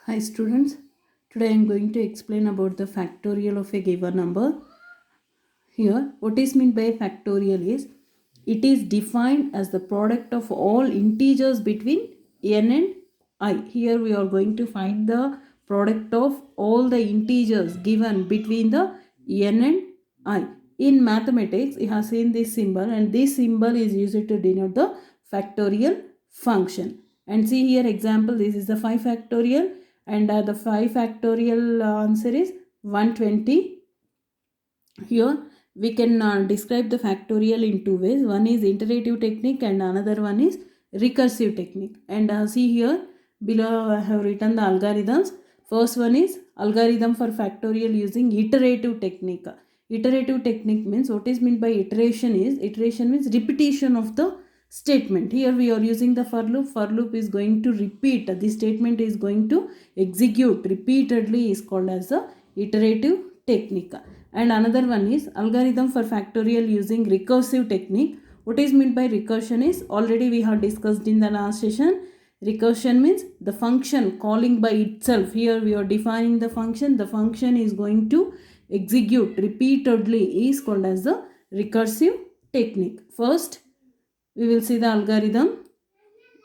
Hi students, today I am going to explain about the factorial of a given number. Here, what is meant by factorial is, it is defined as the product of all integers between n and I. Here we are going to find the product of all the integers given between the n and I. In mathematics, you have seen this symbol, and this symbol is used to denote the factorial function. And see here example, this is the 5 factorial, and the 5 factorial answer is 120. Here we can describe the factorial in two ways. One is iterative technique and another one is recursive technique. And see here below I have written the algorithms. First one is algorithm for factorial using iterative technique. Iterative technique means, what is meant by iteration is, iteration means repetition of the statement. Here we are using the for loop. For loop is going to repeat. The statement is going to execute repeatedly, is called as a iterative technique. And another one is algorithm for factorial using recursive technique. What is meant by recursion is, already we have discussed in the last session. Recursion means the function calling by itself. Here we are defining the function. The function is going to execute repeatedly, is called as the recursive technique. First, we will see the algorithm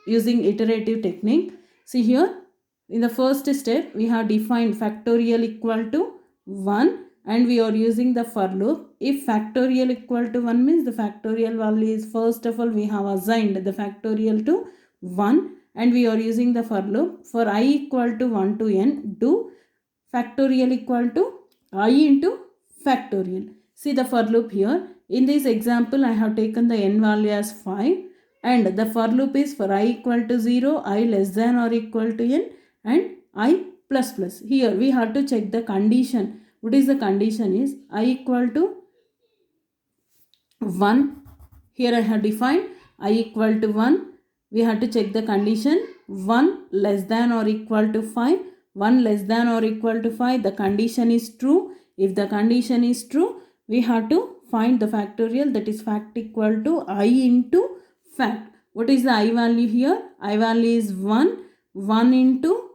using iterative technique. See here, in the first step, we have defined factorial equal to 1, and we are using the for loop. If factorial equal to 1 means the factorial value is, first of all we have assigned the factorial to 1, and we are using the for loop. For I equal to 1 to n, do factorial equal to I into factorial. See the for loop here. In this example, I have taken the n value as 5, and the for loop is for I equal to 0, I less than or equal to n, and I plus plus. Here we have to check the condition. What is the condition is, I equal to 1. Here I have defined I equal to 1. We have to check the condition. 1 less than or equal to 5. 1 less than or equal to 5. The condition is true. If the condition is true, we have to find the factorial, that is fact equal to I into fact. What is the I value here? I value is 1. 1 into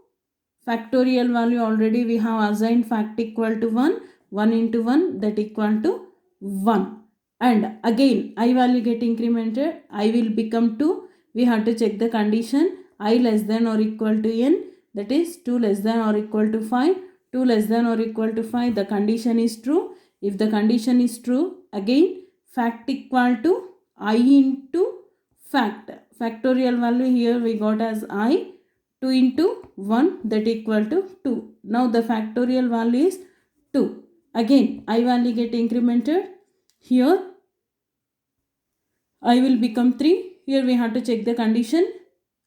factorial value, already we have assigned fact equal to 1. 1 into 1, that equal to 1. And again I value get incremented. I will become 2. We have to check the condition. I less than or equal to n, that is 2 less than or equal to 5. 2 less than or equal to 5, the condition is true. If the condition is true, again fact equal to I into fact. Factorial value here we got as I. 2 into 1, that equal to 2. Now the factorial value is 2. Again I value get incremented. Here I will become 3. Here we have to check the condition.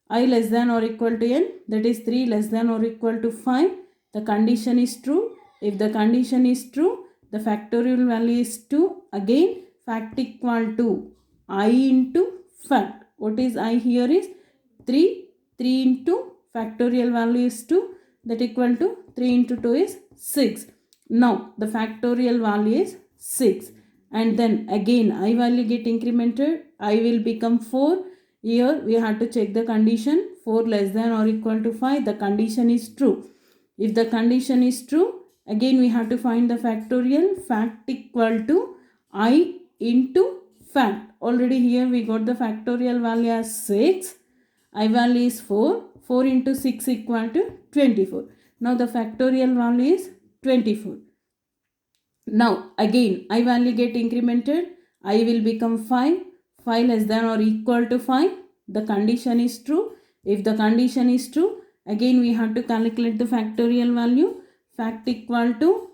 I less than or equal to n, that is 3 less than or equal to 5. The condition is true. If the condition is true, the factorial value is 2. Again fact equal to I into fact. What is I here is 3. 3 into factorial value is 2, that equal to 3 into 2 is 6. Now the factorial value is 6, and then again I value get incremented. I will become 4. Here we have to check the condition. 4 less than or equal to 5, the condition is true. If the condition is true, again we have to find the factorial. Fact equal to I into fact. Already here we got the factorial value as 6. I value is 4. 4 into 6 equal to 24. Now the factorial value is 24. Now again I value get incremented. I will become 5. 5 less than or equal to 5. The condition is true. If the condition is true, again we have to calculate the factorial value. Fact equal to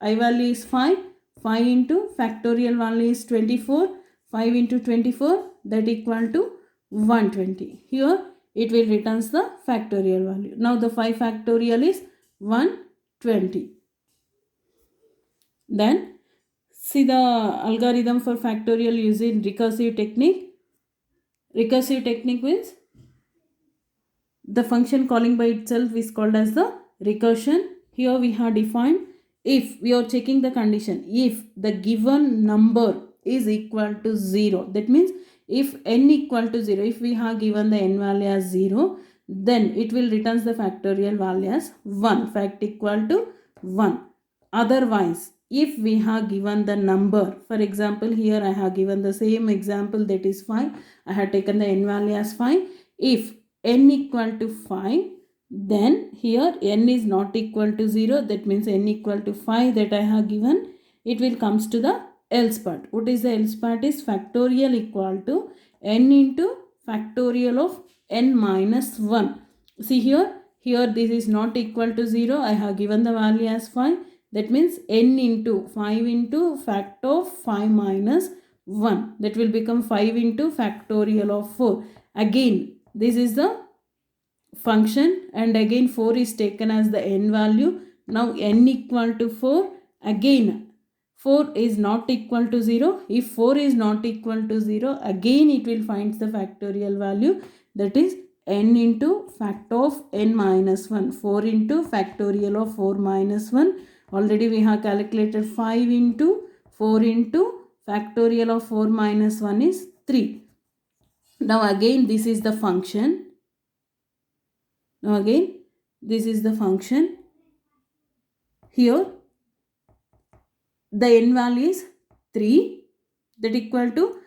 I value is 5. 5 into factorial value is 24. 5 into 24, that equal to 120. Here it will returns the factorial value. Now the 5 factorial is 120. Then see the algorithm for factorial using recursive technique. Recursive technique means the function calling by itself is called as the recursion. Here we have defined, if we are checking the condition, if the given number is equal to 0, that means if n equal to 0, if we have given the n value as 0, then it will returns the factorial value as 1, fact equal to 1. Otherwise, if we have given the number, for example, here I have given the same example, that is 5. I have taken the n value as 5. If n equal to 5, then here n is not equal to 0, that means n equal to 5 that I have given, it will comes to the else part. What is the else part? Is factorial equal to n into factorial of n minus 1. See here this is not equal to 0. I have given the value as 5. That means n into 5 into fact of 5 minus 1. That will become 5 into factorial of 4. Again, this is the function, and again 4 is taken as the n value. Now n equal to 4. Again 4 is not equal to 0. If 4 is not equal to 0, again it will find the factorial value, that is n into fact of n minus 1. 4 into factorial of 4 minus 1. Already we have calculated 5 into 4 into factorial of 4 minus 1 is 3. Now again this is the function. Now again this is the function. Here the n value is 3, that equal to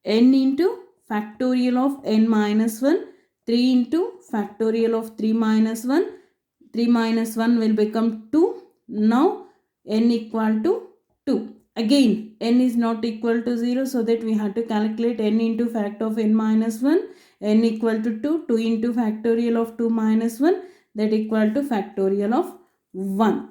n into factorial of n minus 1, 3 into factorial of 3 minus 1. 3 minus 1 will become 2. Now n equal to 2. Again n is not equal to 0, so that we have to calculate n into fact of n minus 1, n equal to 2, 2 into factorial of 2 minus 1, that equal to factorial of 1.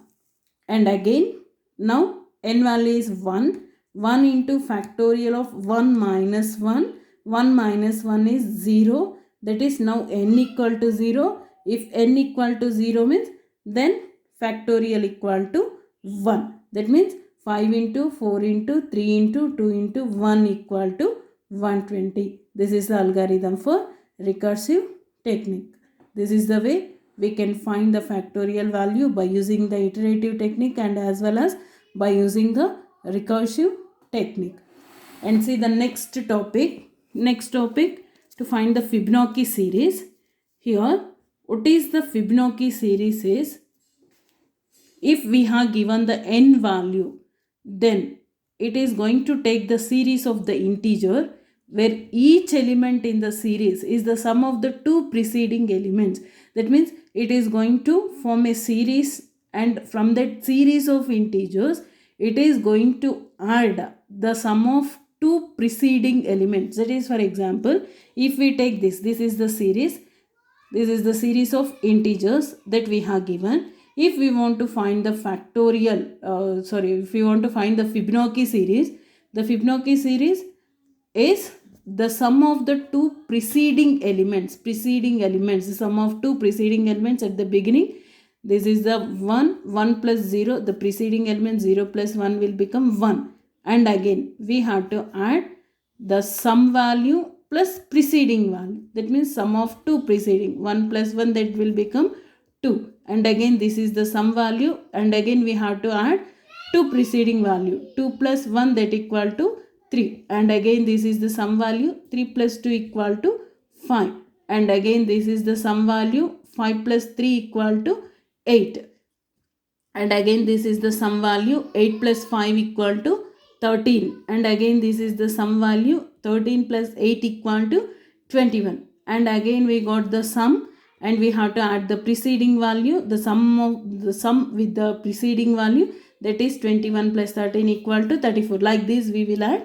And again now n value is 1, 1 into factorial of 1 minus 1, 1 minus 1 is 0, that is now n equal to 0. If n equal to 0 means then factorial equal to 1. That means 5 into 4 into 3 into 2 into 1 equal to 120. This is the algorithm for recursive technique. This is the way we can find the factorial value by using the iterative technique and as well as by using the recursive technique. And see the next topic to find the Fibonacci series. Here what is the Fibonacci series is, if we have given the n value, then it is going to take the series of the integer where each element in the series is the sum of the two preceding elements. That means it is going to form a series, and from that series of integers it is going to add the sum of two preceding elements. That is, for example, if we take this is the series, this is the series of integers that we have given. If we want to find the if we want to find the Fibonacci series, the Fibonacci series is the sum of the two preceding elements, the sum of two preceding elements at the beginning. This is the 1 plus 0, the preceding element 0 plus 1 will become 1, and again we have to add the sum value plus preceding value, that means sum of two preceding, 1 plus 1, that will become 2, and again this is the sum value, and again we have to add two preceding value, 2 plus 1, that equal to 3, and again this is the sum value, 3 plus 2 equal to 5, and again this is the sum value, 5 plus 3 equal to 8, and again this is the sum value, 8 plus 5 equal to 13, and again this is the sum value, 13 plus 8 equal to 21, and again we got the sum, and we have to add the preceding value, the sum with the preceding value, that is 21 plus 13 equal to 34. Like this we will add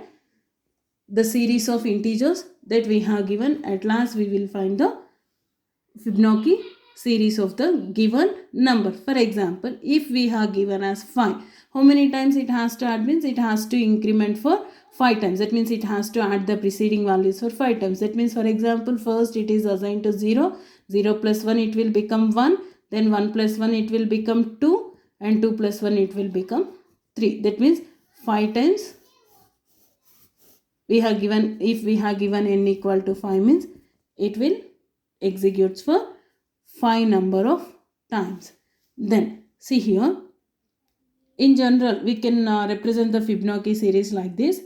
the series of integers that we have given. At last we will find the Fibonacci series of the given number. For example, if we have given as 5, how many times it has to add? Means it has to increment for 5 times. That means it has to add the preceding values for 5 times. That means, for example, first it is assigned to 0, 0 plus 1 it will become 1, then 1 plus 1 it will become 2, and 2 plus 1 it will become 3. That means 5 times we have given, if we have given n equal to 5 means it will executes for 5 number of times. Then see here, in general we can represent the Fibonacci series like this.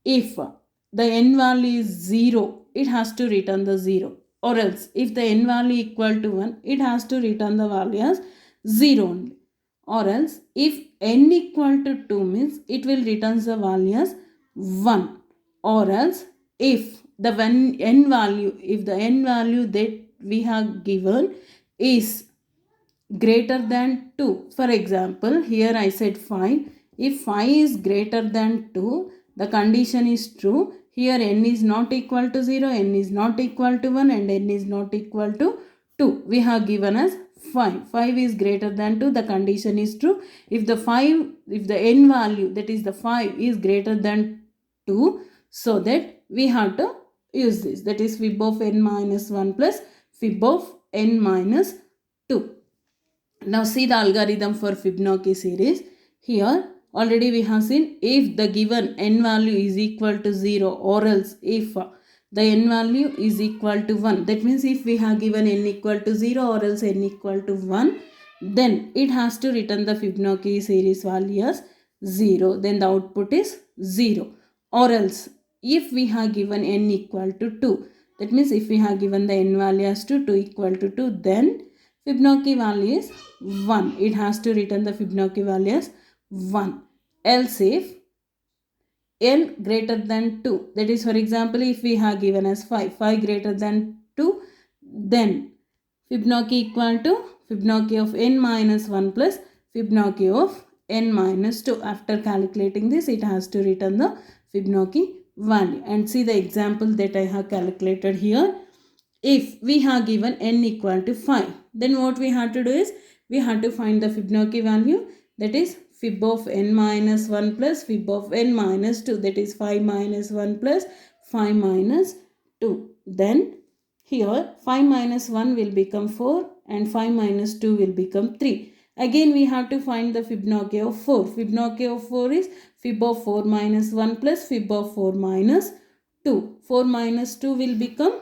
If the n value is 0, it has to return the 0. or else if the n value equal to 1, it has to return the value as 0 only. Or else if n equal to 2 means it will return the value as 1. Or else if the n value that we have given is greater than 2. For example, here I said 5. If 5 is greater than 2, the condition is true. Here n is not equal to 0, n is not equal to 1 and n is not equal to 2. We have given as 5. 5 is greater than 2, the condition is true. If the n value, that is the 5, is greater than 2, so that we have to use this. That is fib of n minus 1 plus fib of n minus 2. Now see the algorithm for Fibonacci series. Here already we have seen if the given n value is equal to 0 or else if the n value is equal to 1. That means if we have given n equal to 0 or else n equal to 1, then it has to return the Fibonacci series value as 0. Then the output is 0. Or else if we have given n equal to 2, that means if we have given the n value as 2 equal to 2, then Fibonacci value is 1. It has to return the Fibonacci value as 1. Else if n greater than 2, that is for example if we have given as 5 greater than 2, then Fibonacci equal to Fibonacci of n minus 1 plus Fibonacci of n minus 2. After calculating this, it has to return the Fibonacci value. And see the example that I have calculated here. If we have given n equal to 5, then what we have to do is we have to find the Fibonacci value, that is fib of n minus 1 plus fib of n minus 2, that is 5 minus 1 plus 5 minus 2. Then here 5 minus 1 will become 4 and 5 minus 2 will become 3. Again we have to find the Fibonacci of 4. Fibonacci of 4 is fib of 4 minus 1 plus fib of 4 minus 2. 4 minus 2 will become,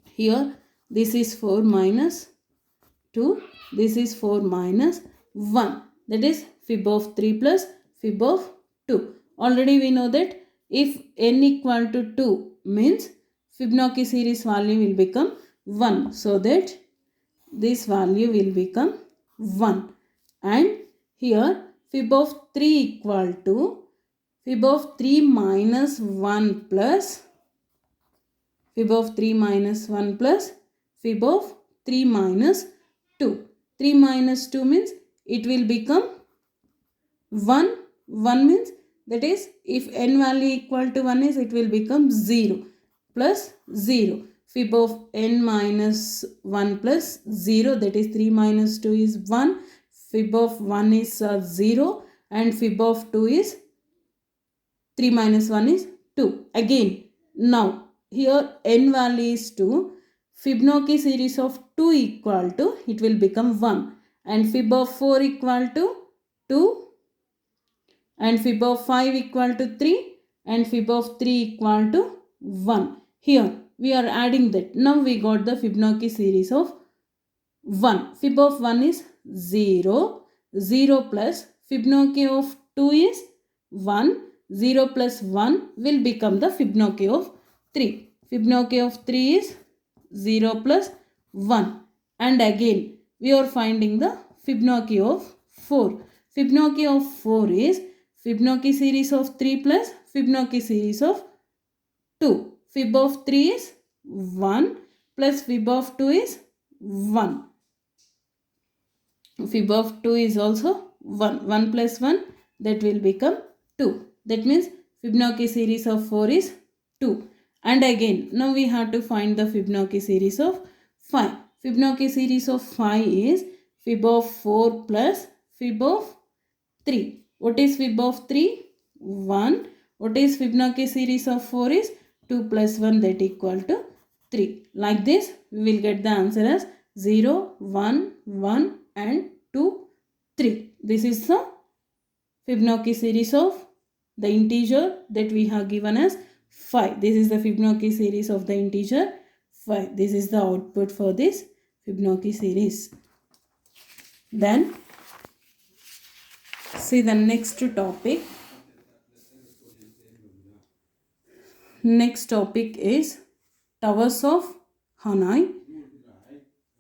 here this is 4 minus 2, this is 4 minus 1, that is fib of 3 plus fib of 2. Already we know that if n equal to 2 means Fibonacci series value will become 1, so that this value will become 1. And here fib of 3 equal to fib of 3 minus 1 plus fib of 3 minus 1 plus fib of 3 minus 2. 3 minus 2 means it will become 1. 1 means, that is if n value equal to 1 is, it will become 0 plus 0. Fib of n minus 1 plus 0, that is 3 minus 2 is 1. Fib of 1 is 0 and fib of 2 is 3 minus 1 is 2. Again, now here n value is 2. Fibonacci series of 2 equal to, it will become 1. And fib of 4 equal to 2. And fib of 5 equal to 3. And fib of 3 equal to 1. Here we are adding that. Now we got the Fibonacci series of 1. Fib of 1 is 0. 0 plus Fibonacci of 2 is 1. 0 plus 1 will become the Fibonacci of 3. Fibonacci of 3 is 0 plus 1. And again we are finding the Fibonacci of 4. Fibonacci of 4 is Fibonacci series of 3 plus Fibonacci series of 2. Fib of 3 is 1 plus fib of 2 is 1. Fib of 2 is also 1. 1 plus 1, that will become 2. That means Fibonacci series of 4 is 2. And again, now we have to find the Fibonacci series of 5. Fibonacci series of 5 is fib of 4 plus fib of 3. What is fib of 3? 1. What is Fibonacci series of 4 is 2 plus 1, that equal to 3. Like this, we will get the answer as 0, 1, 1 and 2, 3. This is the Fibonacci series of the integer that we have given as 5. This is the Fibonacci series of the integer 5. This is the output for this Fibonacci series. Then see the next topic. Next topic is towers of Hanoi.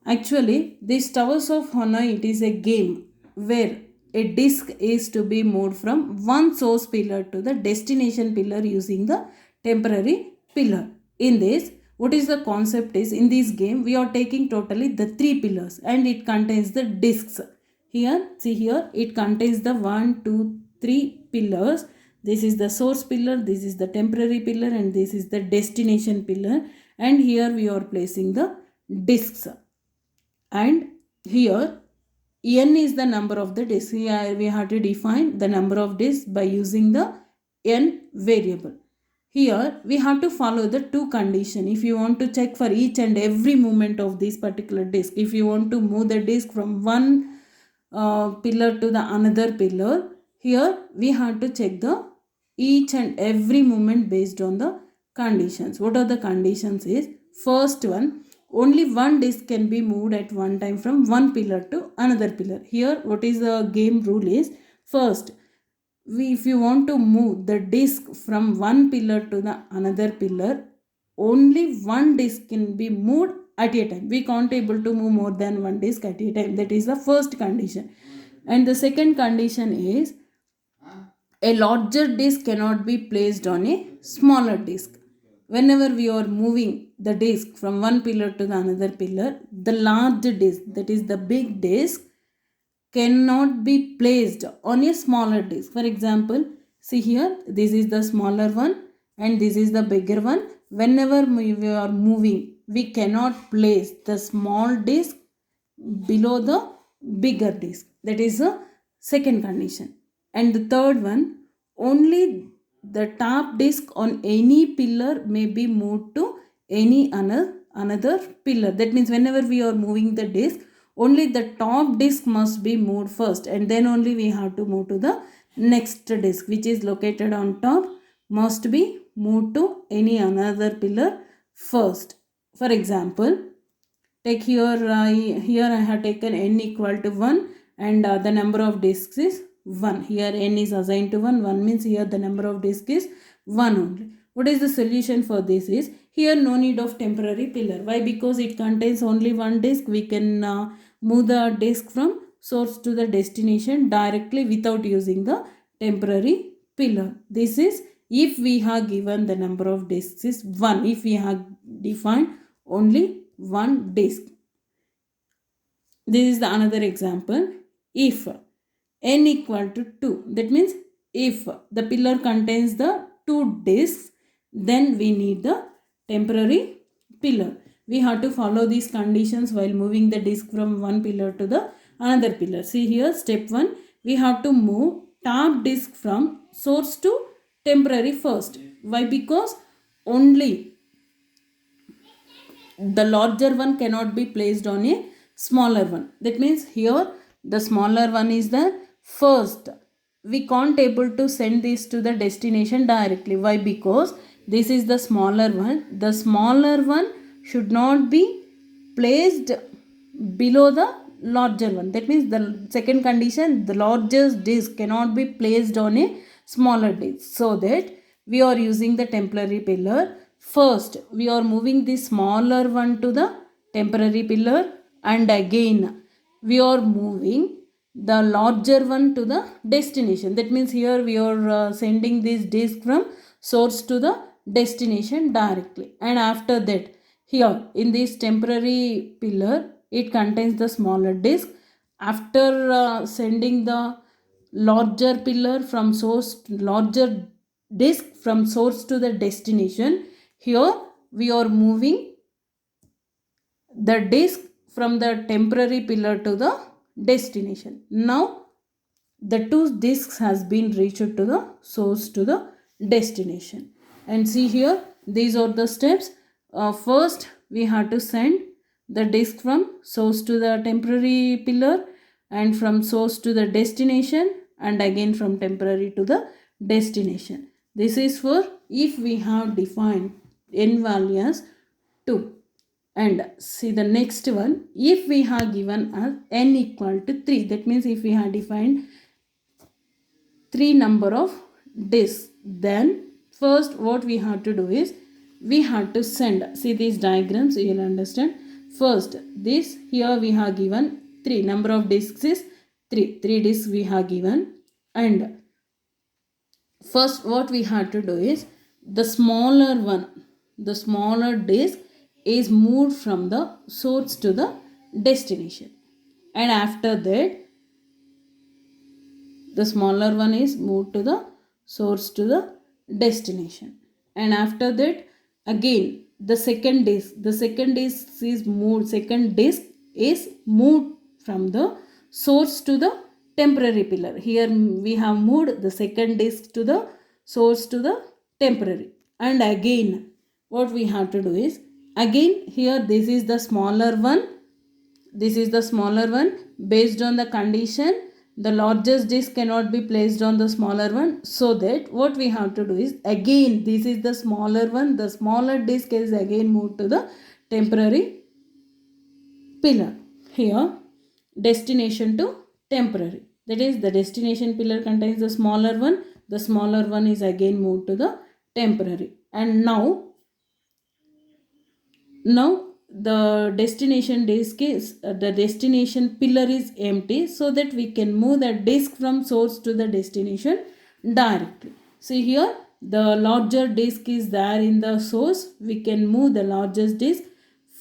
Actually, this Towers of Hanoi, it is a game where a disc is to be moved from one source pillar to the destination pillar using the temporary pillar. In this, what is the concept is, in this game we are taking totally the three pillars and it contains the discs. Here, see here, it contains the 1, 2, 3 pillars. This is the source pillar, this is the temporary pillar, and this is the destination pillar. And here we are placing the discs. And here n is the number of the discs. Here we have to define the number of discs by using the n variable. Here we have to follow the two condition. If you want to check for each and every movement of this particular disc, if you want to move the disc from one pillar to the another pillar, here we have to check the each and every movement based on the conditions. What are the conditions is, first one, only one disc can be moved at one time from one pillar to another pillar. Here what is the game rule is, first if you want to move the disc from one pillar to the another pillar, only one disc can be moved at a time. We can't able to move more than one disc at a time. That is the first condition. And the second condition is, a larger disc cannot be placed on a smaller disc. Whenever we are moving the disc from one pillar to the another pillar, the large disc, that is the big disc, cannot be placed on a smaller disc. For example, see here, this is the smaller one and this is the bigger one. Whenever we are moving, we cannot place the small disc below the bigger disc. That is the second condition. And the third one, only the top disc on any pillar may be moved to any another pillar. That means whenever we are moving the disc, only the top disc must be moved first, and then only we have to move to the next disc which is located on top, must be moved to any another pillar first. For example, take here, here I have taken n equal to 1 and the number of discs is 1. Here n is assigned to 1. 1 means here the number of discs is 1 only. What is the solution for this is, here no need of temporary pillar. Why? Because it contains only one disc. We can move the disc from source to the destination directly without using the temporary pillar. This is if we have given the number of discs is 1. If we have defined only one disc. This is the another example. If n equal to 2, that means if the pillar contains the two discs, then we need the temporary pillar. We have to follow these conditions while moving the disc from one pillar to the another pillar. See here, step 1, we have to move top disc from source to temporary first. Why? Because only the larger one cannot be placed on a smaller one. That means here the smaller one is the first. We can't able to send this to the destination directly. Why? Because this is the smaller one. The smaller one should not be placed below the larger one. That means the second condition, the largest disc cannot be placed on a smaller disc. So that we are using the temporary pillar. First, we are moving the smaller one to the temporary pillar, and again we are moving the larger one to the destination. That means here we are sending this disc from source to the destination directly. And after that, here in this temporary pillar, it contains the smaller disc. After sending the larger pillar from source, larger disc from source to the destination, here we are moving the disc from the temporary pillar to the destination. Now the two discs has been reached to the source to the destination. And see here, these are the steps. First we have to send the disc from source to the temporary pillar, and from source to the destination, and again from temporary to the destination. This is for if we have defined n value as 2. And see the next one, if we have given as n equal to 3, that means if we have defined 3 number of discs, then first what we have to do is, we have to send. See these diagrams, you will understand. First, this here we have given 3. Number of discs is 3. 3 discs we have given. And first what we have to do is the smaller one, the smaller disk is moved from the source to the destination. And after that, the smaller one is moved to the source to the destination. And after that, again the second disk is moved from the source to the temporary pillar. Here we have moved the second disk to the source to the temporary. And again what we have to do is, again here this is the smaller one, based on the condition the largest disk cannot be placed on the smaller one, so that what we have to do is, again this is the smaller one, the smaller disk is again moved to the temporary pillar. Here destination to temporary, that is the destination pillar contains the smaller one is again moved to the temporary. And now the destination disk is the destination pillar is empty, so that we can move the disk from source to the destination directly. See here the larger disk is there in the source, we can move the largest disk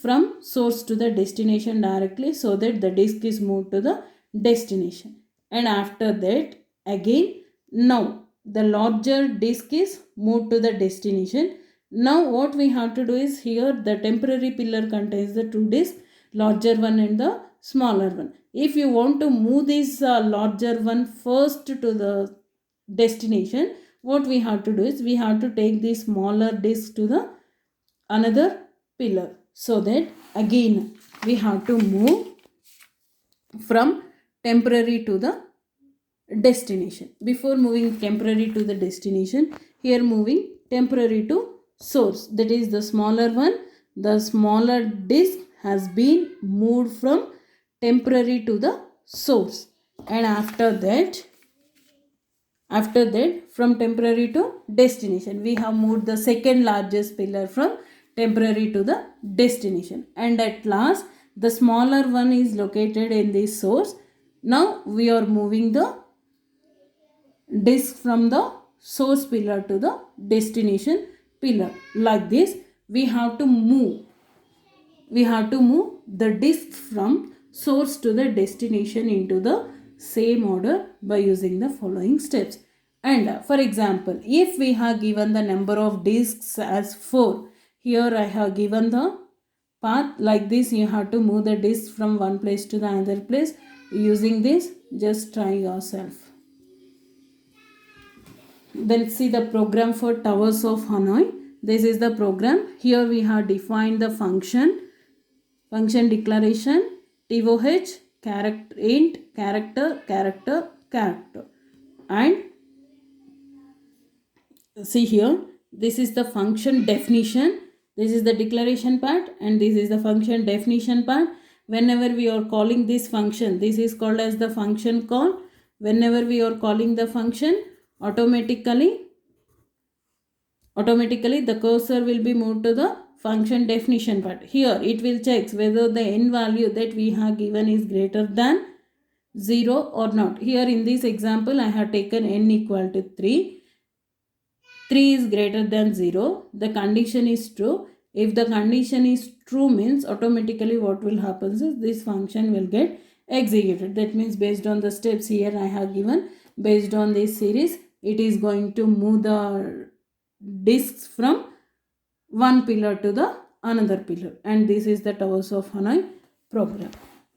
from source to the destination directly, so that the disk is moved to the destination. And after that, again now the larger disk is moved to the destination. Now what we have to do is, here the temporary pillar contains the 2 disks, larger one and the smaller one. If you want to move this larger one first to the destination, what we have to do is, we have to take the smaller disk to the another pillar, so that again we have to move from temporary to the destination. Before moving temporary to the destination, here moving temporary to source, that is the smaller one, the smaller disk has been moved from temporary to the source. And after that from temporary to destination, we have moved the second largest pillar from temporary to the destination. And at last the smaller one is located in this source. Now we are moving the disk from the source pillar to the destination pillar. Like this we have to move the disk from source to the destination into the same order by using the following steps. And for example, if we have given the number of disks as 4, here I have given the path like this. You have to move the disk from one place to the other place. Using this, just try yourself. Then see the program for Towers of Hanoi. This is the program. Here we have defined the function declaration, TOH, character, int, character. And see here, this is the function definition. This is the declaration part and this is the function definition part. Whenever we are calling this function, this is called as the function call. Whenever we are calling the function, automatically the cursor will be moved to the function definition part. Here it will check whether the n value that we have given is greater than 0 or not. Here in this example I have taken n equal to 3. 3 is greater than 0. The condition is true. If the condition is true, means automatically what will happen is this function will get executed. That means based on the steps here I have given, based on this series, it is going to move the disks from one pillar to the another pillar. And this is the Towers of Hanoi program.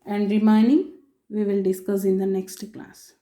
And remaining we will discuss in the next class.